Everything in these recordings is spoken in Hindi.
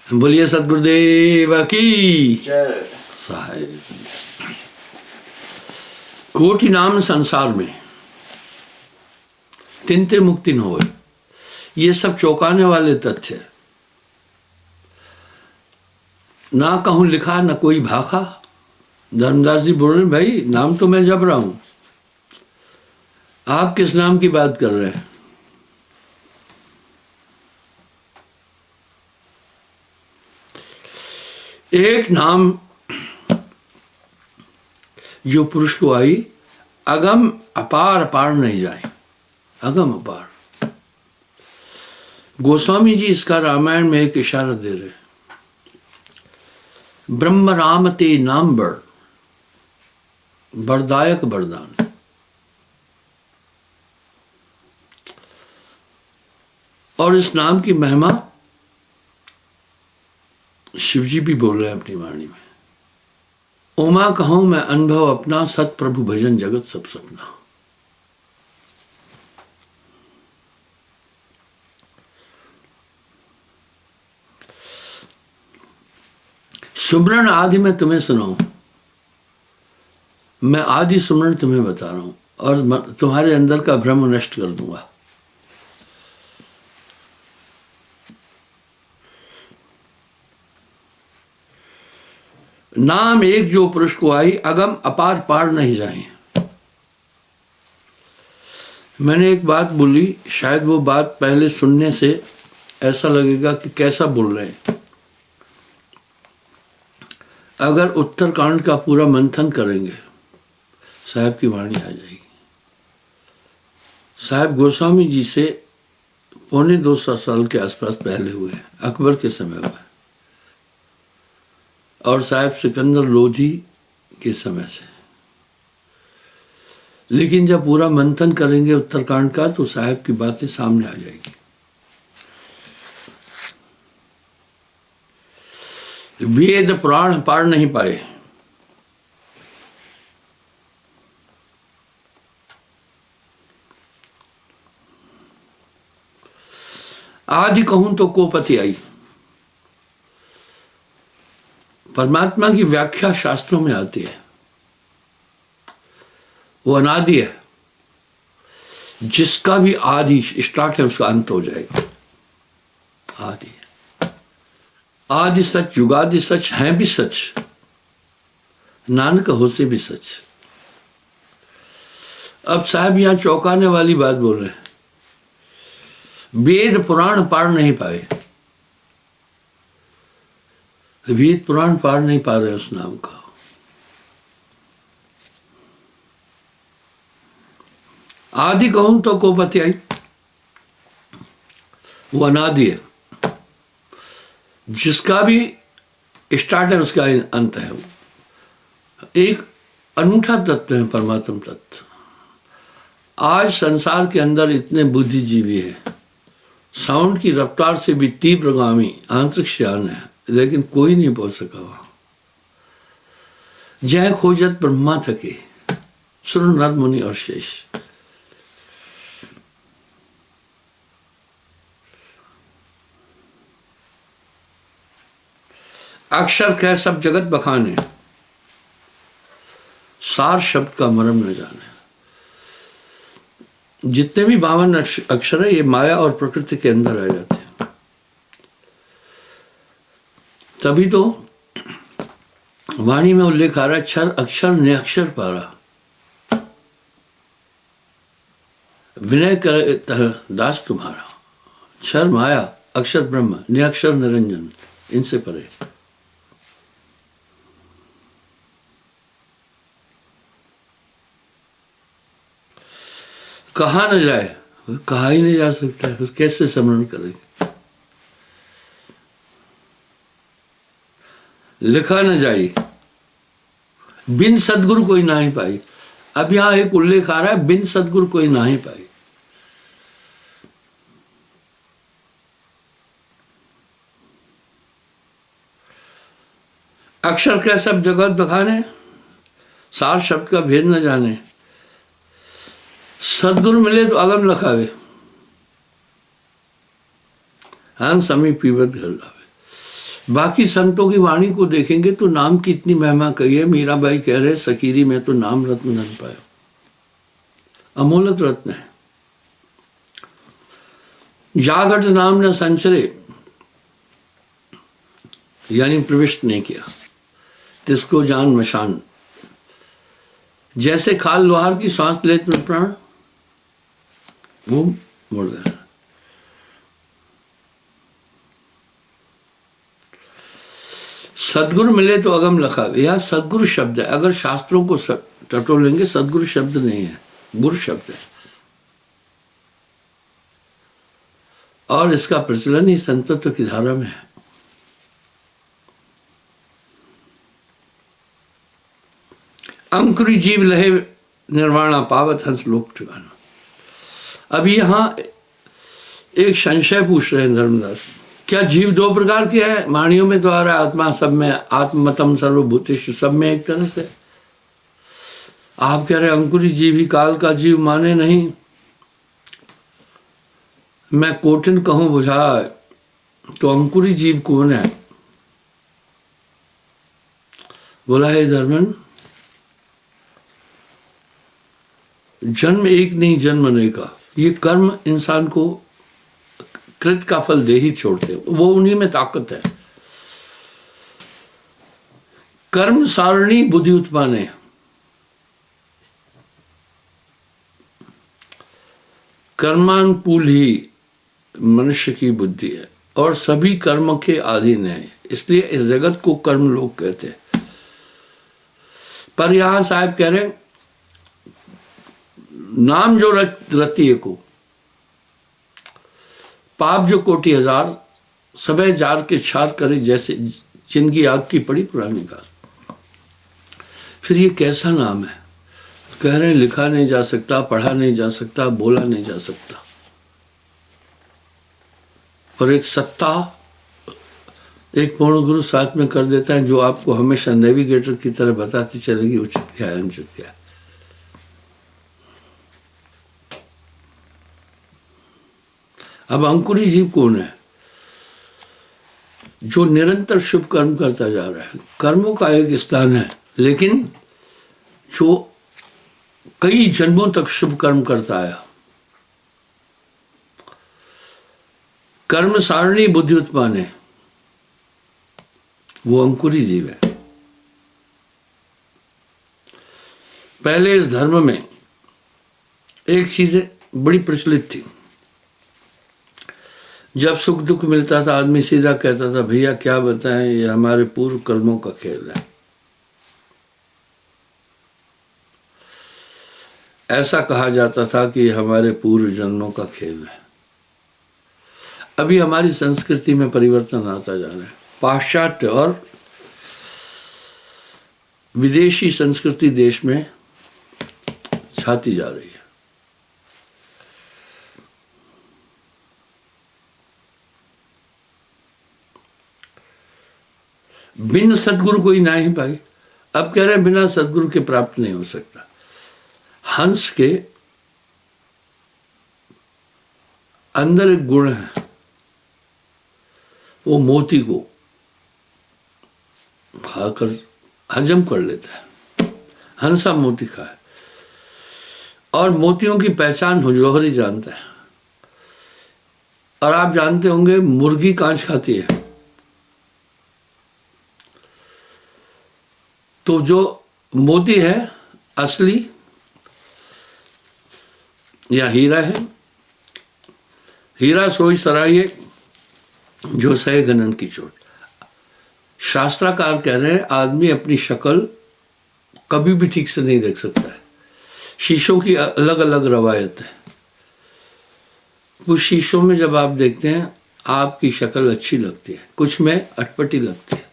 बोलिए सतगुरुदेव की जय। साहेब। कोटि नाम संसार में तिनते मुक्ति न होए, ये सब चौंकाने वाले तथ्य। ना कहूं लिखा न कोई भाखा। धर्मदास जी बोल रहे भाई नाम तो मैं जप रहा हूं, आप किस नाम की बात कर रहे हैं? एक नाम जो पुरुष को आई, अगम अपार अपार नहीं जाए। अगम अपार। गोस्वामी जी इसका रामायण में एक इशारा दे रहे हैं। ब्रह्म राम ते नाम बड़, बरदायक वरदान। और इस नाम की महिमा शिवजी भी बोल रहे हैं अपनी वाणी में। उमा कहूं मैं अनुभव अपना, सत प्रभु भजन जगत सब सपना। सुमरण आदि में तुम्हें सुनाऊं, मैं आदि सुमरण तुम्हें बता रहा हूं और तुम्हारे अंदर का भ्रम नष्ट कर दूंगा। नाम एक जो पुरुष को आई, अगम अपार पार नहीं जाए। मैंने एक बात बोली, शायद वो बात पहले सुनने से ऐसा लगेगा कि कैसा बोल रहे हैं। अगर उत्तरकांड का पूरा मंथन करेंगे, साहब की वाणी आ जाएगी। साहब गोस्वामी जी से 250 साल के आसपास पहले हुए, अकबर के समय हुए, और साहब सिकंदर लोधी के समय से। लेकिन जब पूरा मंथन करेंगे उत्तरकांड का, तो साहब की बातें सामने आ जाएगी। वेद पुराण पार नहीं पाए। आदि कहूं तो कोपति आई। परमात्मा की व्याख्या शास्त्रों में आती है, वो अनादि है। जिसका भी आदि स्टार्ट है उसका अंत हो जाएगा। आदि आदि सच, युगादि सच, हैं भी सच, नानक होसे भी सच। अब साहब यहां चौंकाने वाली बात बोल रहे हैं। वेद पुराण पार नहीं पाए। वेद पुराण पार नहीं पा रहे उस नाम का। आदि कहूं तो कोपति आई, वो अनादि है। जिसका भी स्टार्ट है उसका अंत है। एक अनूठा तत्व है परमात्म तत्व। आज संसार के अंदर इतने बुद्धिजीवी है, साउंड की रफ्तार से भी तीव्रगामी अंतरिक्ष यान है, लेकिन कोई नहीं पहुंच सका वहां। जय खोजत ब्रह्मा थके, सुन नर मुनि और शेष। अक्षर कह सब जगत बखाने, सार शब्द का मर्म न जाने। जितने भी 52 अक्षर है, ये माया और प्रकृति के अंदर आ जाते हैं। तभी तो वाणी में उल्लेख आ रहा है, क्षर अक्षर निअक्षर पारा, विनय करे दास तुम्हारा। क्षर माया, अक्षर ब्रह्म, निअक्षर निरंजन, इनसे परे। कहा न जाए, कहा ही नहीं जा सकता है, कैसे स्मरण करेंगे। लिखा न जाए, बिन सदगुरु कोई ना ही पाई। अब यहां एक उल्लेख आ रहा है, बिन सदगुरु कोई ना ही पाई। अक्षर क्या सब जगत बखाने, सार शब्द का भेद न जाने। सदगुरु मिले तो अगम लखावे, हंस समी पीवत घर लावे। बाकी संतों की वाणी को देखेंगे तो नाम की इतनी महिमा कही है। मीराबाई कह रहे सकीरी में तो नाम रत्न न पाया, अमूलक रत्न है। जागट नाम न संचरे, यानी प्रविष्ट नहीं किया, तिसको जान मशान। जैसे खाल लोहार की सांस लेते में प्राण, वो मुड़ गया। सदगुरु मिले तो अगम लखा, यह सदगुरु शब्द है। अगर शास्त्रों को टटोलेंगे, सदगुरु शब्द नहीं है, गुरु शब्द है। और इसका प्रचलन ही संतत्व की धारा में है। अंकुरी जीव लहे निर्वाणा, पावत हंस लोक ठिकाना। अभी यहां एक संशय पूछ रहे हैं धर्मदास, क्या जीव दो प्रकार के है? वाणियों में तो आ रहा है आत्मा सब में, आत्मतम सर्वभूतेषु, सब में एक तरह से। आप कह रहे अंकुरी जीव ही काल का जीव माने नहीं, मैं कोटिन कहूं बुझाए, तो अंकुरी जीव कौन है? बोला है धर्मन, जन्म एक नहीं जन्म अनेका। ये कर्म इंसान को कृत का फल दे ही छोड़ते, वो उन्हीं में ताकत है। कर्म सारणी बुद्धि उत्पाने, कर्मानुकूल ही मनुष्य की बुद्धि है और सभी कर्म के अधीन है, इसलिए इस जगत को कर्म लोग कहते हैं। पर यहां साहब कह रहे नाम जो रतिये को, पाप जो कोटि हजार, सबे जार के छार करे जैसे जिनकी आग की पड़ी पुरानी बात। फिर ये कैसा नाम है? कह रहे हैं लिखा नहीं जा सकता, पढ़ा नहीं जा सकता, बोला नहीं जा सकता, पर एक सत्ता, एक पूर्ण गुरु साथ में कर देता है जो आपको हमेशा नेविगेटर की तरह बताती चलेगी उचित क्या है, अनुचित क्या है। अब अंकुरी जीव कौन है? जो निरंतर शुभ कर्म करता जा रहा है। कर्मों का एक स्थान है, लेकिन जो कई जन्मों तक शुभ कर्म करता आया। कर्म सारणी बुद्धि उत्पन्न है, वो अंकुरी जीव है। पहले इस धर्म में एक चीज बड़ी प्रचलित थी, जब सुख दुख मिलता था आदमी सीधा कहता था भैया क्या बताएं, ये हमारे पूर्व कर्मों का खेल है। ऐसा कहा जाता था कि हमारे पूर्व जन्मों का खेल है। अभी हमारी संस्कृति में परिवर्तन आता जा रहा है। पाश्चात्य और विदेशी संस्कृति देश में छाती जा रही है। बिन सदगुरु कोई ना ही पाई। अब कह रहे हैं बिना सदगुरु के प्राप्त नहीं हो सकता। हंस के अंदर एक गुण है, वो मोती को खाकर हजम कर लेता है। हंसा मोती खाए, और मोतियों की पहचान जौहरी जानता है। और आप जानते होंगे मुर्गी कांच खाती है, तो जो मोती है असली या हीरा है, हीरा सोई सराइए जो सहे गनन की चोट। शास्त्राकार कह रहे हैं आदमी अपनी शक्ल कभी भी ठीक से नहीं देख सकता है। शीशों की अलग अलग रवायत है। कुछ शीशों में जब आप देखते हैं आपकी शक्ल अच्छी लगती है, कुछ में अटपटी लगती है।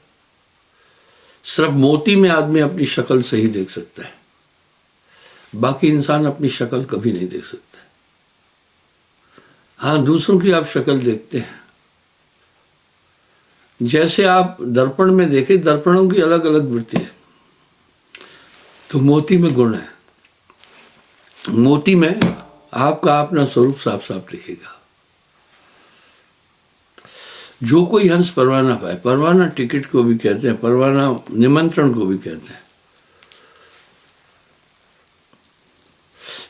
सिर्फ मोती में आदमी अपनी शक्ल सही देख सकता है, बाकी इंसान अपनी शक्ल कभी नहीं देख सकता। हाँ, दूसरों की आप शक्ल देखते हैं। जैसे आप दर्पण में देखें, दर्पणों की अलग अलग वृत्ति है, तो मोती में गुण है। मोती में आपका अपना स्वरूप साफ साफ दिखेगा। जो कोई हंस परवाना पाए, परवाना टिकट को भी कहते हैं, परवाना निमंत्रण को भी कहते हैं।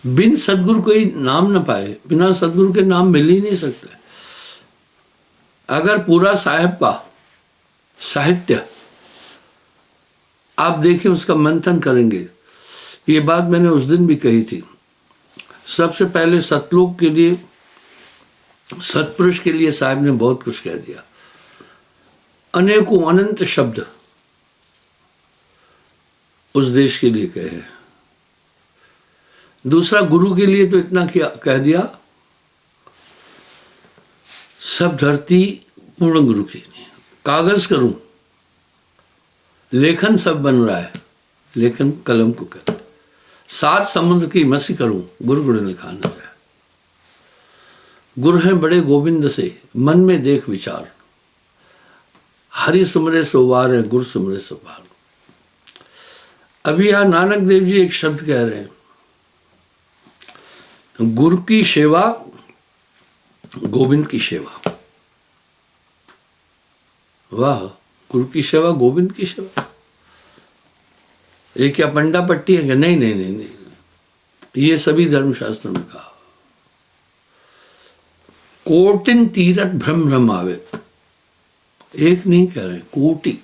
बिन सदगुरु कोई नाम न पाए, बिना सदगुरु के नाम मिल ही नहीं सकते। अगर पूरा साहेब का साहित्य आप देखें, उसका मंथन करेंगे, ये बात मैंने उस दिन भी कही थी। सबसे पहले सतलोक के लिए, सतपुरुष के लिए साहब ने बहुत कुछ कह दिया, अनेकों अनंत शब्द उस देश के लिए कहे हैं। दूसरा, गुरु के लिए तो इतना क्या कह दिया, सब धरती पूर्ण गुरु की। कागज करूं, लेखन सब बन रहा है, लेखन कलम को कहते। सात समुद्र की मसी करूं, गुरु गुण लिखा न जाए। गुरु हैं बड़े गोविंद से, मन में देख विचार। हरि सुमरे सोवार है, गुरु सुमरे सोवार। अभी यहां नानक देव जी एक शब्द कह रहे हैं, गुरु की सेवा, गोविंद की सेवा। वाह, गुरु की सेवा, गोविंद की सेवा। ये क्या पंडा पट्टी है क्या? नहीं नहीं नहीं नहीं, ये सभी धर्मशास्त्रों में कहा। कोटिन तीरथ भ्रम भ्रम आवे, एक नहीं कह रहे, कोटि।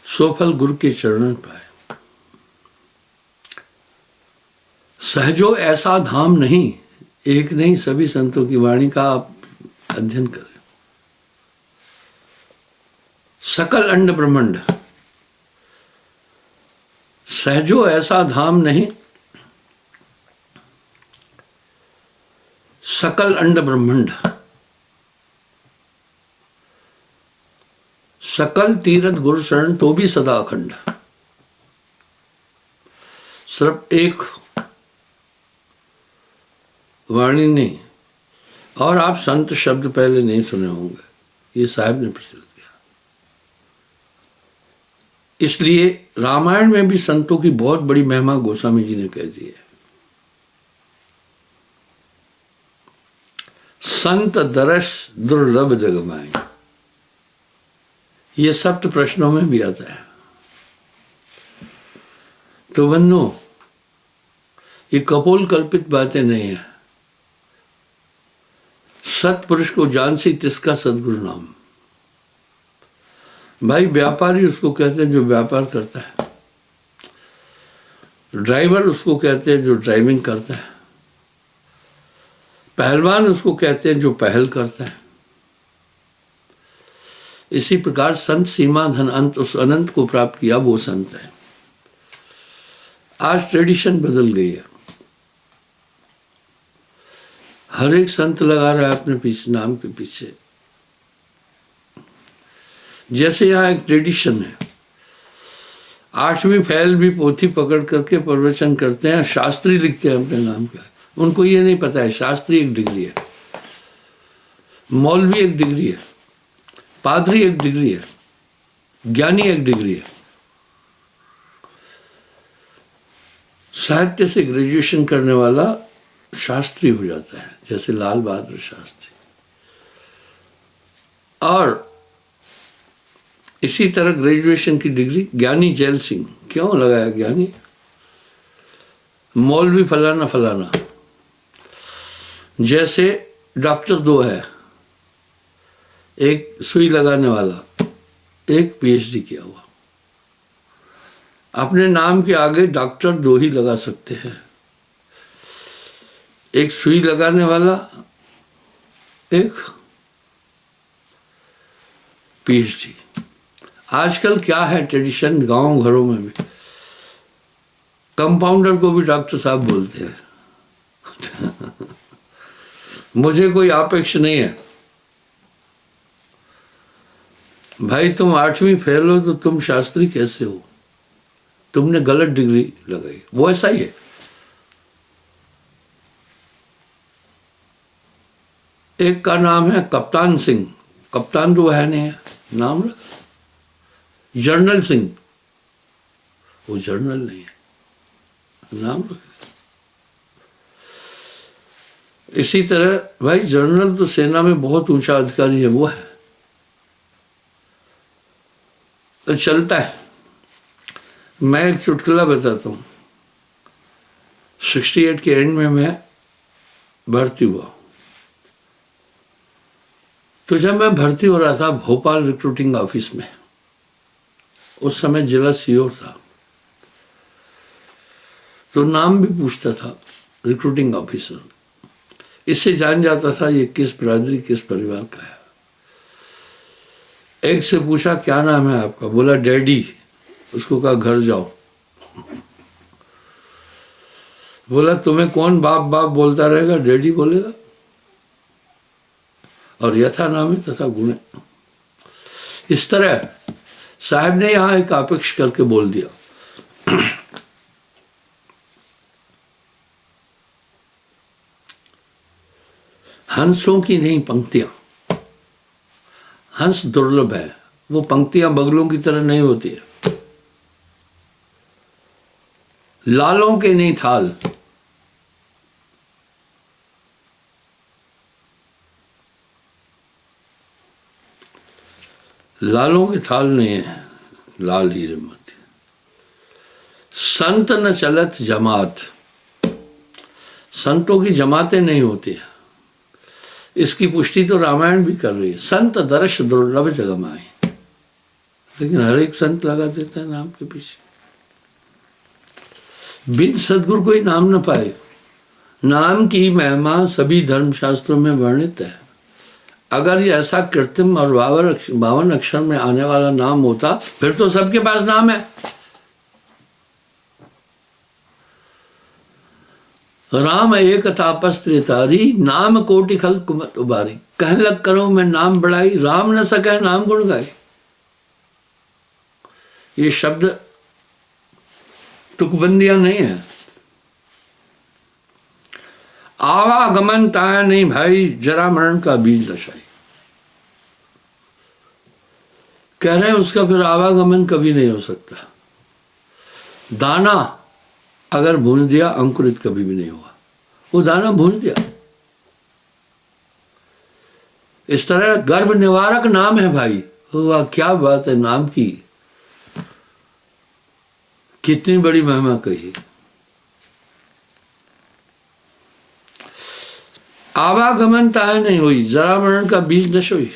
सोफल गुरु के चरणन पाए। सहजो ऐसा धाम नहीं, एक नहीं, सभी संतों की वाणी का आप अध्ययन करें। सकल अंड ब्रह्मांड, सहजो ऐसा धाम नहीं, सकल अंड ब्रह्मांड। सकल तीरथ गुरु शरण, तो भी सदा अखंड। सिर्फ एक वाणी नहीं। और आप संत शब्द पहले नहीं सुने होंगे, ये साहब ने प्रचलित किया। इसलिए रामायण में भी संतों की बहुत बड़ी महिमा गोस्वामी जी ने कह दी है। संत दरस दुर्लभ जगमाए, ये सप्त प्रश्नों में भी आता है। तो बन्नो, ये कपोल कल्पित बातें नहीं है। सतपुरुष को जान सी तिसका सदगुरु नाम। भाई, व्यापारी उसको कहते हैं जो व्यापार करता है, ड्राइवर उसको कहते हैं जो ड्राइविंग करता है, पहलवान उसको कहते हैं जो पहल करता है। इसी प्रकार संत सीमा धन अंत, उस अनंत को प्राप्त किया वो संत है। आज ट्रेडिशन बदल गई है, हर एक संत लगा रहा है अपने पीछे, नाम के पीछे। जैसे यहाँ एक ट्रेडिशन है, 8वीं फैल भी पोथी पकड़ करके प्रवचन करते हैं, शास्त्री लिखते हैं अपने नाम का। उनको ये नहीं पता है शास्त्री एक डिग्री है, मौलवी एक डिग्री है, पादरी एक डिग्री है, ज्ञानी एक डिग्री है। साहित्य से ग्रेजुएशन करने वाला शास्त्री हो जाता है, जैसे लाल बहादुर शास्त्री। और इसी तरह ग्रेजुएशन की डिग्री ज्ञानी जैल सिंह, क्यों लगाया ज्ञानी? मौलवी फलाना फलाना। जैसे डॉक्टर दो है, एक सुई लगाने वाला, एक पीएचडी किया हुआ। अपने नाम के आगे डॉक्टर दो ही लगा सकते हैं, एक सुई लगाने वाला, एक पीएचडी। आजकल क्या है ट्रेडिशन, गांव घरों में भी कंपाउंडर को भी डॉक्टर साहब बोलते हैं। मुझे कोई अपेक्षा नहीं है भाई, तुम 8वीं फेल हो तो तुम शास्त्री कैसे हो? तुमने गलत डिग्री लगाई, वो ऐसा ही है। एक का नाम है कप्तान सिंह, कप्तान तो है नहीं है, नाम रखा। जर्नल सिंह, वो जर्नल नहीं है, नाम रखा। इसी तरह भाई जनरल तो सेना में बहुत ऊंचा अधिकारी है, वो है तो चलता है। मैं एक चुटकुला बताता हूँ। 68 के एंड में मैं भर्ती हुआ, तो जब मैं भर्ती हो रहा था भोपाल रिक्रूटिंग ऑफिस में, उस समय जिला सीओ था, तो नाम भी पूछता था रिक्रूटिंग ऑफिसर। इससे जान जाता था ये किस बिरादरी किस परिवार का है। एक से पूछा क्या नाम है आपका, बोला डैडी। उसको कहा घर जाओ। बोला तुम्हें कौन बाप बाप बोलता रहेगा, डैडी बोलेगा। और यथा नाम है तथा गुण। इस तरह साहब ने यहां एक अपेक्ष करके बोल दिया। हंसों की नहीं पंक्तियां, हंस दुर्लभ है, वो पंक्तियां बगलों की तरह नहीं होती है। लालों के नहीं थाल, लालों के थाल नहीं है, लाल हीरे मोती। संत न चलत जमात, संतों की जमातें नहीं होती है। इसकी पुष्टि तो रामायण भी कर रही है। संत दर्श दुर्लभ जगमाए, लेकिन हर एक संत लगा देता है नाम के पीछे। बिन सदगुरु कोई नाम न पाए। नाम की महिमा सभी धर्म शास्त्रों में वर्णित है। अगर ये ऐसा कृत्रिम और 52 अक्षर में आने वाला नाम होता, फिर तो सबके पास नाम है। राम एक तापस त्रितारी, नाम कोटि खल कुमत उबारी। कह लग करो मैं नाम बढ़ाई, राम न सके नाम गुण गाए। ये शब्द तुकबंदियां नहीं है। आवागमन ताया नहीं भाई, जरा मरण का बीज दशाई। कह रहे हैं उसका फिर आवागमन कभी नहीं हो सकता। दाना अगर भून दिया अंकुरित कभी भी नहीं हुआ, वो दाना भून दिया। इस तरह गर्भ निवारक नाम है भाई। वाह क्या बात है, नाम की कितनी बड़ी महिमा कही। आवागमन ताय नहीं हुई, जरा मरण का बीज नश हुई।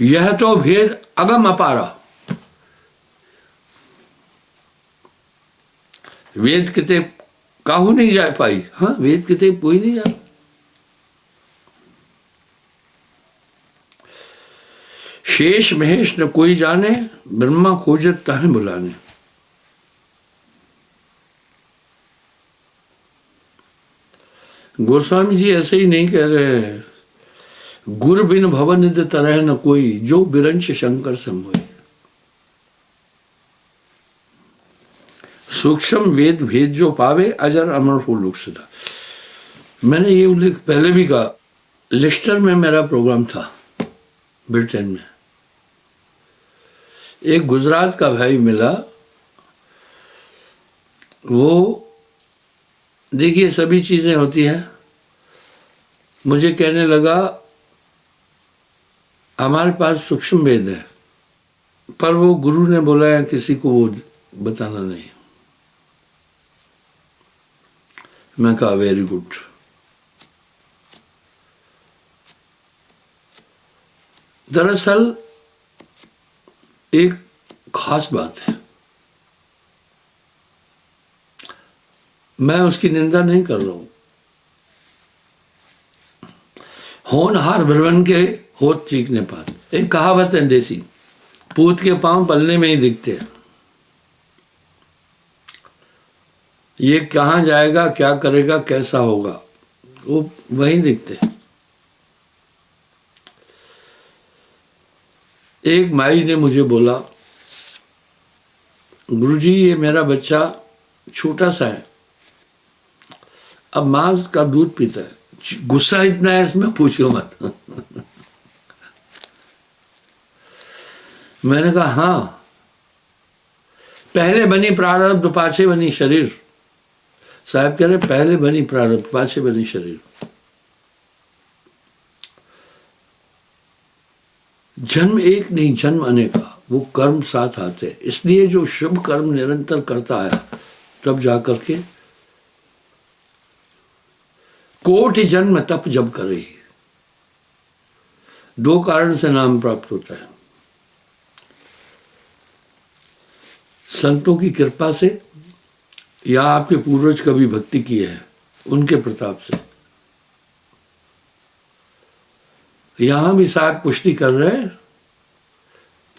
यह तो भेद अगम अपारा। वेद किताब काहू नहीं जा पाई। हाँ, वेद किताब कोई नहीं जा। शेष महेश न कोई जाने, ब्रह्मा खोजत ताहे बुलाने। गोस्वामी जी ऐसे ही नहीं कह रहे हैं। गुर बिन भवन निध तरह न कोई, जो बिरंश शंकर समोई। सूक्ष्म वेद भेद जो पावे, अजर अमर हो लोक सदा। मैंने ये उल्लेख पहले भी कहा। लिस्टर में मेरा प्रोग्राम था ब्रिटेन में। एक गुजरात का भाई मिला। वो देखिए सभी चीजें होती हैं। मुझे कहने लगा हमारे पास सूक्ष्म वेद है, पर वो गुरु ने बोला है किसी को वो बताना नहीं। मैं कहा वेरी गुड। दरअसल एक खास बात है, मैं उसकी निंदा नहीं कर रहा हूं। होनहार भरवन के होत चीखने पात, एक कहावत है देसी। पूत के पांव पलने में ही दिखते हैं। ये कहाँ जाएगा, क्या करेगा, कैसा होगा, वो वहीं दिखते हैं। एक माई ने मुझे बोला गुरुजी ये मेरा बच्चा छोटा सा है, अब माँ का दूध पीता है, गुस्सा इतना है इसमें पूछो मत। मैंने कहा हाँ, पहले बनी प्रारब्ध पाछे बनी शरीर। साहब कह रहे पहले बनी प्रारब्ध, पाछे बनी शरीर। जन्म एक नहीं, जन्म अनेका, वो कर्म साथ आते हैं। इसलिए जो शुभ कर्म निरंतर करता है, तब जाकर के कोटि जन्म तप जब करे, दो कारण से नाम प्राप्त होता है, संतों की कृपा से या आपके पूर्वज कभी भक्ति की है उनके प्रताप से। यहां भी साहब पुष्टि कर रहे हैं,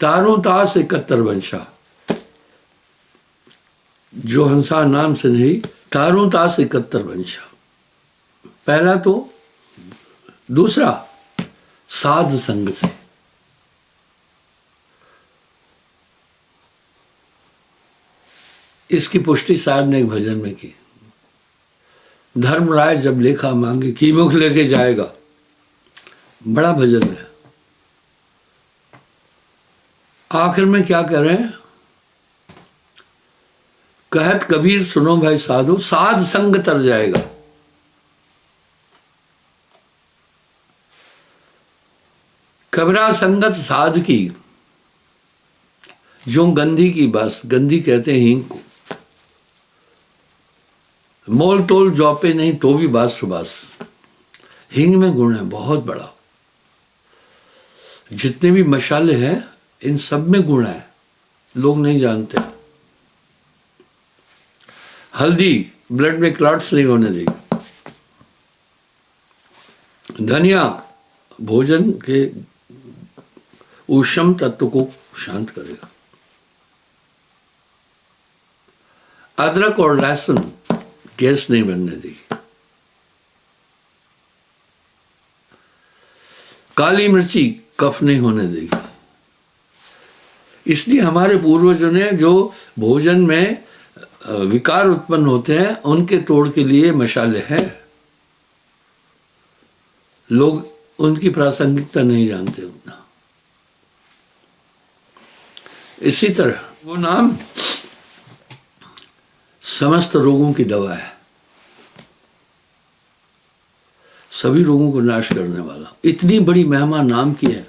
तारों तास 71 वंशा, जो हंसा नाम से नहीं, तारों तास 71 वंशा। पहला तो, दूसरा साध संग से। इसकी पुष्टि साहब ने एक भजन में की। धर्मराय जब लेखा मांगे की मुख लेके जाएगा, बड़ा भजन है। आखिर में क्या कह रहे हैं, कहत कबीर सुनो भाई साधु, साध संग तर जाएगा। कबीरा संगत साध की, जो गंधी की बस, गंधी कहते हैं हींग को, मोल तोल जौपे नहीं तो भी बास सुबास। हींग में गुण है बहुत बड़ा। जितने भी मसाले हैं इन सब में गुण है, लोग नहीं जानते। हल्दी ब्लड में क्लॉट्स नहीं होने देगी। धनिया भोजन के ऊष्म तत्व को शांत करेगा। अदरक और लहसुन गैस नहीं बनने देगी। काली मिर्ची कफ नहीं होने देगी। इसलिए हमारे पूर्वजों ने जो भोजन में विकार उत्पन्न होते हैं उनके तोड़ के लिए मसाले हैं। लोग उनकी प्रासंगिकता नहीं जानते उतना। इसी तरह वो नाम समस्त रोगों की दवा है, सभी रोगों को नाश करने वाला। इतनी बड़ी महिमा नाम की है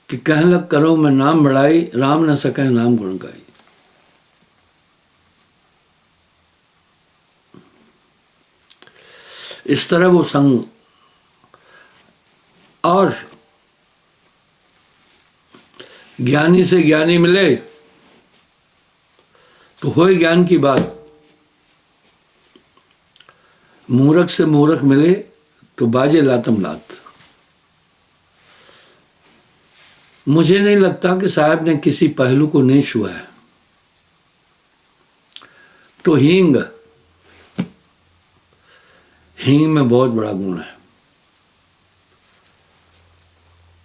कि कहन लग करो मैं नाम बढ़ाई, राम न सके नाम गुण गाई। इस तरह वो संग और ज्ञानी से ज्ञानी मिले तो होए ज्ञान की बात, मूर्ख से मूर्ख मिले तो बाजे लातम लात। मुझे नहीं लगता कि साहब ने किसी पहलू को नहीं छुआ है। तो हींग में बहुत बड़ा गुण है।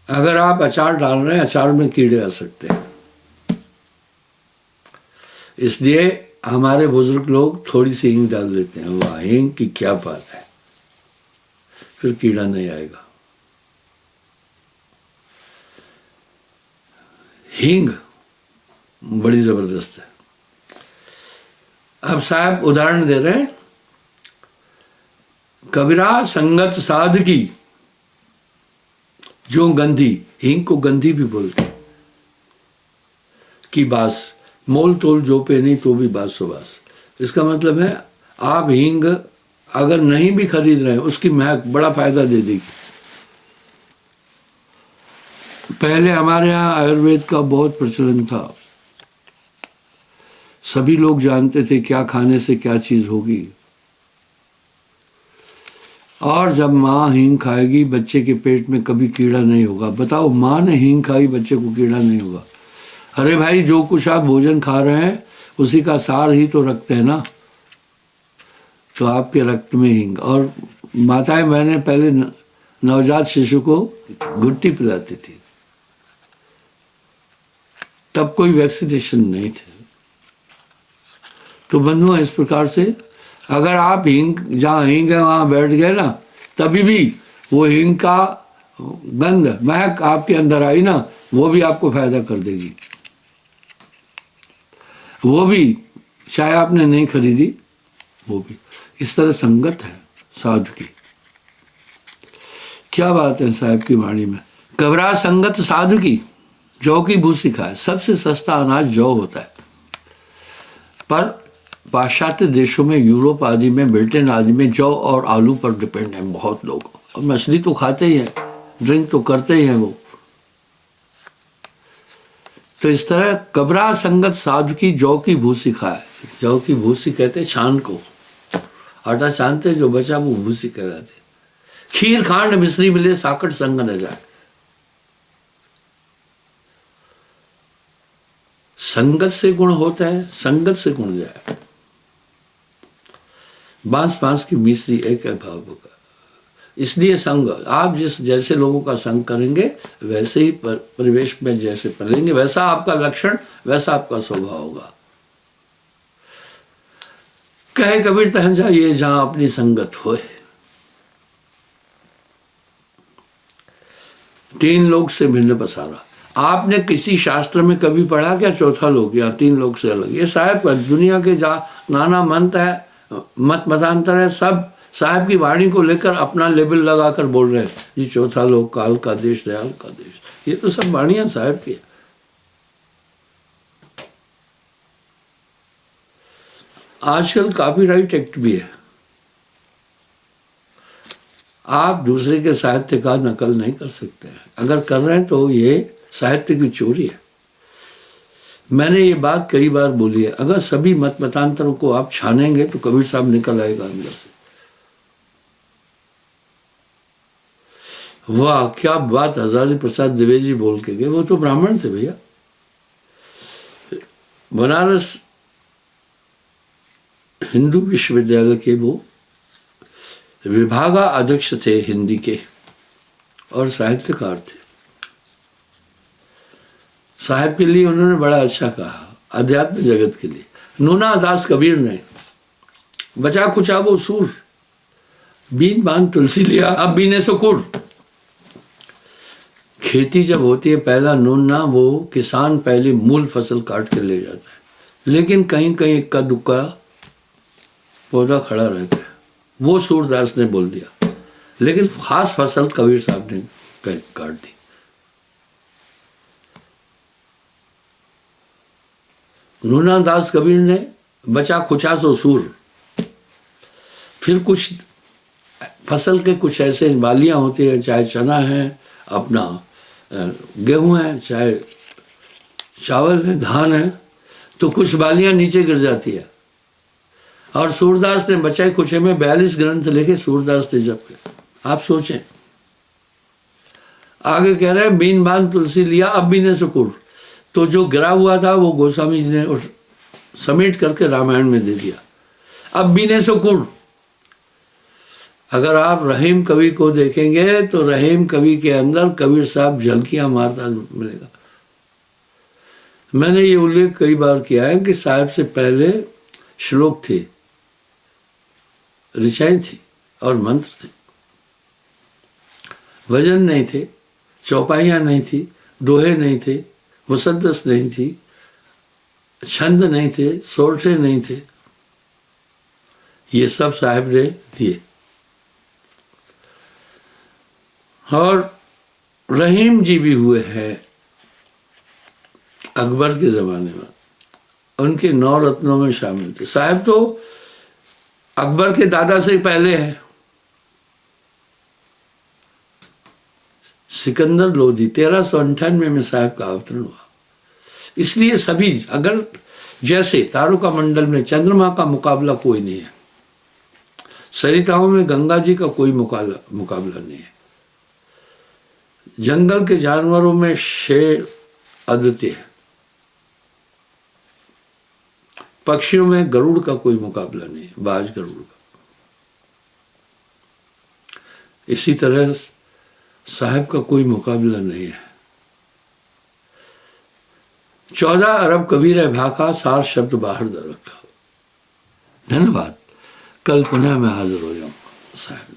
अगर आप अचार डाल रहे हैं, अचार में कीड़े आ सकते हैं। इसलिए हमारे बुजुर्ग लोग थोड़ी सी हींग डाल देते हैं। वाह, हींग की क्या बात है, फिर कीड़ा नहीं आएगा। हींग बड़ी जबरदस्त है। अब साहब उदाहरण दे रहे हैं, कबीरा संगत साध की, जो गंधी, हींग को गंधी भी बोलते हैं, की बास, मोल तोल जो पे नहीं तो भी बास सुबास। इसका मतलब है आप हींग अगर नहीं भी खरीद रहे हैं, उसकी महक बड़ा फायदा दे देगी। पहले हमारे यहाँ आयुर्वेद का बहुत प्रचलन था। सभी लोग जानते थे क्या खाने से क्या चीज होगी। और जब माँ हींग खाएगी बच्चे के पेट में कभी कीड़ा नहीं होगा। बताओ, माँ ने हींग खाई, बच्चे को कीड़ा नहीं होगा। अरे भाई, जो कुछ आप भोजन खा रहे हैं उसी का सार ही तो रक्त है ना। तो आपके रक्त में हींग। और माताएं मैंने पहले नवजात शिशु को घुट्टी पिलाती थी, तब कोई वैक्सीनेशन नहीं थे। तो बंधुओं, इस प्रकार से अगर आप हींग, जहाँ हींग है वहाँ बैठ गए ना, तभी भी वो हींग का गंध, महक आपके अंदर आई ना, वो भी आपको फायदा कर देगी। वो भी चाहे आपने नहीं खरीदी, वो भी इस तरह संगत है साधु की। क्या बात है साहब की वाणी में, घबरा संगत साधु की, जौ की भूसी खाए। सबसे सस्ता अनाज जौ होता है, पर पाश्चात्य देशों में, यूरोप आदि में, ब्रिटेन आदि में जौ और आलू पर डिपेंड है बहुत लोग। और मछली तो खाते ही हैं, ड्रिंक तो करते ही हैं वो। तो इस तरह कबरा संगत साधु की, जौ की भूसी खाए। जौ की भूसी कहते छान को, आटा छानते जो बचा वो भूसी कहलाते। खीर खांड मिश्री मिले, साकट संग न जाए। संगत से गुण होता है, संगत से गुण जाए। बांस बांस की मिश्री एक है भाव का। इसलिए संग, आप जिस जैसे लोगों का संग करेंगे वैसे ही परिवेश में जैसे पलेंगे, वैसा आपका लक्षण, वैसा आपका स्वभाव होगा। कहे कबीर तहन जाइए जहां अपनी संगत होए। 3 लोक से भिन्न पसारा। आपने किसी शास्त्र में कभी पढ़ा क्या चौथा लोक या 3 लोक से अलग? ये साहब का दुनिया के नाना मंत है, मत मतांतर है, सब साहब की वाणी को लेकर अपना लेबल लगाकर बोल रहे हैं ये चौथा लोक, काल का देश, दयाल का देश। ये तो सब वाणियां साहब की है। आजकल कॉपीराइट एक्ट भी है, आप दूसरे के साहित्य का नकल नहीं कर सकते हैं। अगर कर रहे हैं तो ये साहित्य की चोरी है। मैंने ये बात कई बार बोली है, अगर सभी मत मतांतरों को आप छानेंगे तो कबीर साहब निकल आएगा अंदर से। वाह क्या बात हजारी प्रसाद द्विवेदी जी बोल के गए। वो तो ब्राह्मण थे भैया, बनारस हिंदू विश्वविद्यालय के वो विभागा अध्यक्ष थे हिंदी के, और साहित्यकार थे। साहब के लिए उन्होंने बड़ा अच्छा कहा, अध्यात्म जगत के लिए। नूना दास कबीर ने बचा कुचा वो सूर, बीन बांध तुलसी लिया अब बीने सो कुर। खेती जब होती है पहला नून ना, वो किसान पहले मूल फसल काट के ले जाता है, लेकिन कहीं कहीं इक्का दुक्का पौधा खड़ा रहता है। वो सूरदास ने बोल दिया, लेकिन खास फसल कबीर साहब ने काट दी। नूना दास कबीर ने बचा खुचा सो सूर। फिर कुछ फसल के कुछ ऐसे बालियां होती है, चाहे चना है, अपना गेहूं है, चाहे चावल है, धान है, तो कुछ बालियां नीचे गिर जाती है। और सूरदास ने बचाए खुचे में 42 ग्रंथ लिखे सूरदास ने जब के। आप सोचें, आगे कह रहे हैं बीन बांध तुलसी लिया अब बीने सुकुर। तो जो गिरा हुआ था वो गोस्वामी जी ने समेट करके रामायण में दे दिया, अब बीने सुकुर। अगर आप रहीम कवि को देखेंगे तो रहीम कवि के अंदर कबीर साहब झलकियां मारता मिलेगा। मैंने ये उल्लेख कई बार किया है कि साहब से पहले श्लोक थे, ऋचाएं थी और मंत्र थे। वजन नहीं थे, चौपाइयाँ नहीं थी, दोहे नहीं थे, मुसद्दस नहीं थी, छंद नहीं थे, सोरठे नहीं थे। ये सब साहब ने दिए। और रहीम जी भी हुए हैं अकबर के ज़माने में, उनके 9 रत्नों में शामिल थे। साहब तो अकबर के दादा से पहले है। सिकंदर लोधी 1398 में साहब का अवतरण हुआ। इसलिए सभी, अगर जैसे तारका मंडल में चंद्रमा का मुकाबला कोई नहीं है, सरिताओं में गंगा जी का कोई मुकाबला नहीं है, जंगल के जानवरों में शेर अद्वितीय है, पक्षियों में गरुड़ का कोई मुकाबला नहीं, बाज गरुड़ का। इसी तरह साहब का कोई मुकाबला नहीं है। 14 अरब कबीर है भाखा, 7 शब्द बाहर दर रखा। धन्यवाद। कल पुनः मैं हाजिर हो जाऊंगा साहब।